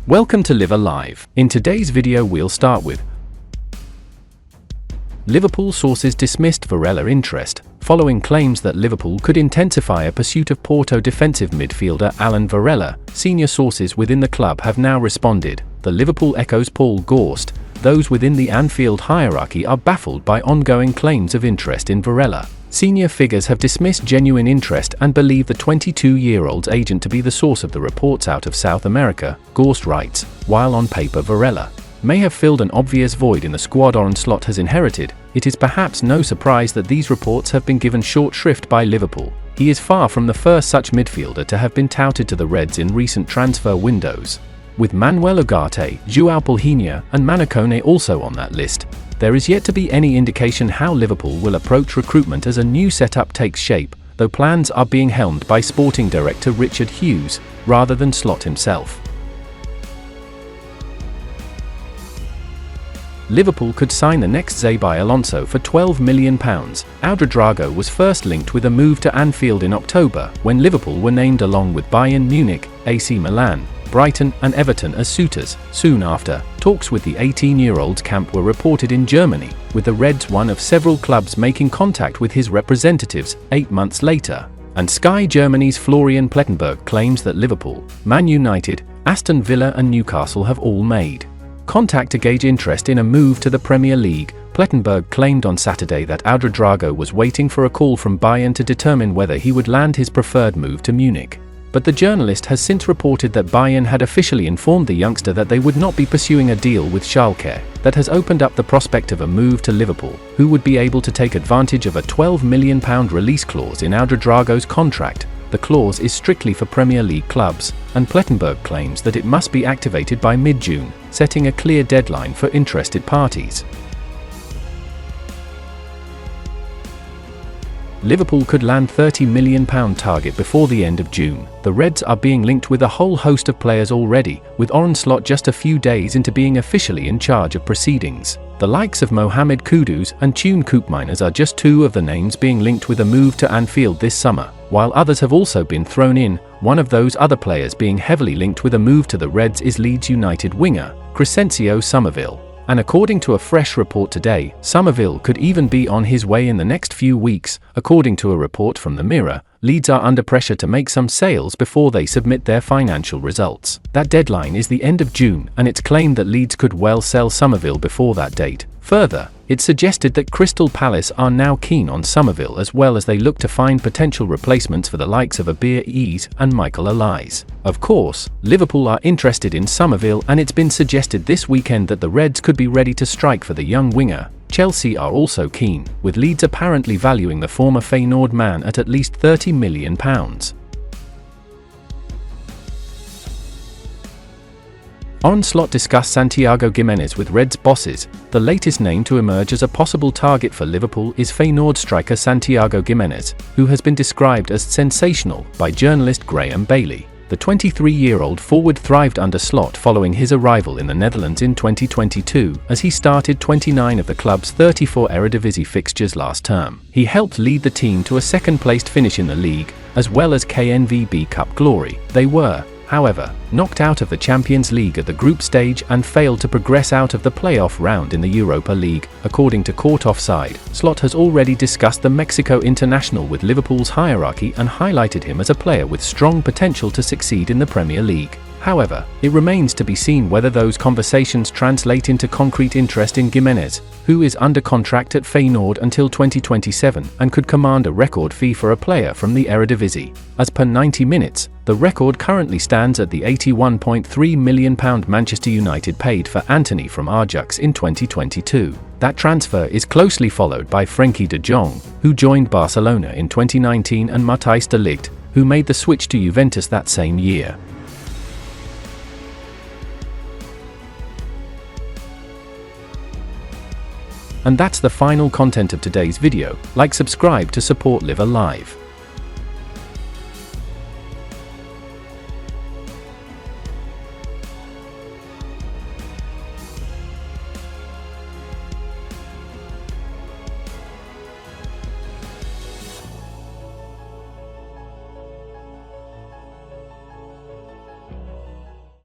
Welcome to Live Alive. In today's video we'll start with Liverpool sources dismissed Varela interest, following claims that Liverpool could intensify a pursuit of Porto defensive midfielder Alan Varela. Senior sources within the club have now responded. The Liverpool echoes Paul Gorst. Those within the Anfield hierarchy are baffled by ongoing claims of interest in Varela. Senior figures have dismissed genuine interest and believe the 22-year-old's agent to be the source of the reports out of South America, Gorst writes, while on paper Varela may have filled an obvious void in the squad Arnold has inherited. It is perhaps no surprise that these reports have been given short shrift by Liverpool. He is far from the first such midfielder to have been touted to the Reds in recent transfer windows. With Manuel Ugarte, João Palhinha, and Manacone also on that list, there is yet to be any indication how Liverpool will approach recruitment as a new setup takes shape, though plans are being helmed by sporting director Richard Hughes, rather than Slot himself. Liverpool could sign the next Xabi Alonso for £12 million. Ouedraogo was first linked with a move to Anfield in October, when Liverpool were named along with Bayern Munich, AC Milan, Brighton and Everton as suitors. Soon after, talks with the 18-year-old's camp were reported in Germany, with the Reds one of several clubs making contact with his representatives 8 months later. And Sky Germany's Florian Plettenberg claims that Liverpool, Man United, Aston Villa and Newcastle have all made contact to gauge interest in a move to the Premier League. Plettenberg claimed on Saturday that Ouedraogo was waiting for a call from Bayern to determine whether he would land his preferred move to Munich. But the journalist has since reported that Bayern had officially informed the youngster that they would not be pursuing a deal with Schalke. That has opened up the prospect of a move to Liverpool, who would be able to take advantage of a £12 million release clause in Ouedraogo's contract. The clause is strictly for Premier League clubs, and Plettenberg claims that it must be activated by mid-June, setting a clear deadline for interested parties. Liverpool could land £30 million target before the end of June. The Reds are being linked with a whole host of players already, with Arnold just a few days into being officially in charge of proceedings. The likes of Mohamed Kudus and Tune Koopmeiners are just two of the names being linked with a move to Anfield this summer, while others have also been thrown in. One of those other players being heavily linked with a move to the Reds is Leeds United winger Crescencio Somerville. And according to a fresh report today, Somerville could even be on his way in the next few weeks. According to a report from the Mirror, Leeds are under pressure to make some sales before they submit their financial results. That deadline is the end of June, and it's claimed that Leeds could well sell Somerville before that date. Further, it suggested that Crystal Palace are now keen on Somerville as well as they look to find potential replacements for the likes of Abir Ease and Michael Elias. Of course, Liverpool are interested in Somerville, and it's been suggested this weekend that the Reds could be ready to strike for the young winger. Chelsea are also keen, with Leeds apparently valuing the former Feyenoord man at least £30 million. Arnold discussed Santiago Gimenez with Reds bosses. The latest name to emerge as a possible target for Liverpool is Feyenoord striker Santiago Gimenez, who has been described as sensational by journalist Graham Bailey. The 23-year-old forward thrived under Slot following his arrival in the Netherlands in 2022, as he started 29 of the club's 34 Eredivisie fixtures last term. He helped lead the team to a second-placed finish in the league, as well as KNVB Cup glory. They were, however, knocked out of the Champions League at the group stage and failed to progress out of the playoff round in the Europa League. According to Court Offside, Slot has already discussed the Mexico international with Liverpool's hierarchy and highlighted him as a player with strong potential to succeed in the Premier League. However, it remains to be seen whether those conversations translate into concrete interest in Gimenez, who is under contract at Feyenoord until 2027 and could command a record fee for a player from the Eredivisie. As per 90 Minutes, the record currently stands at the £81.3 million Manchester United paid for Antony from Ajax in 2022. That transfer is closely followed by Frenkie de Jong, who joined Barcelona in 2019, and Matthijs de Ligt, who made the switch to Juventus that same year. And that's the final content of today's video. Like, subscribe to support Live Alive.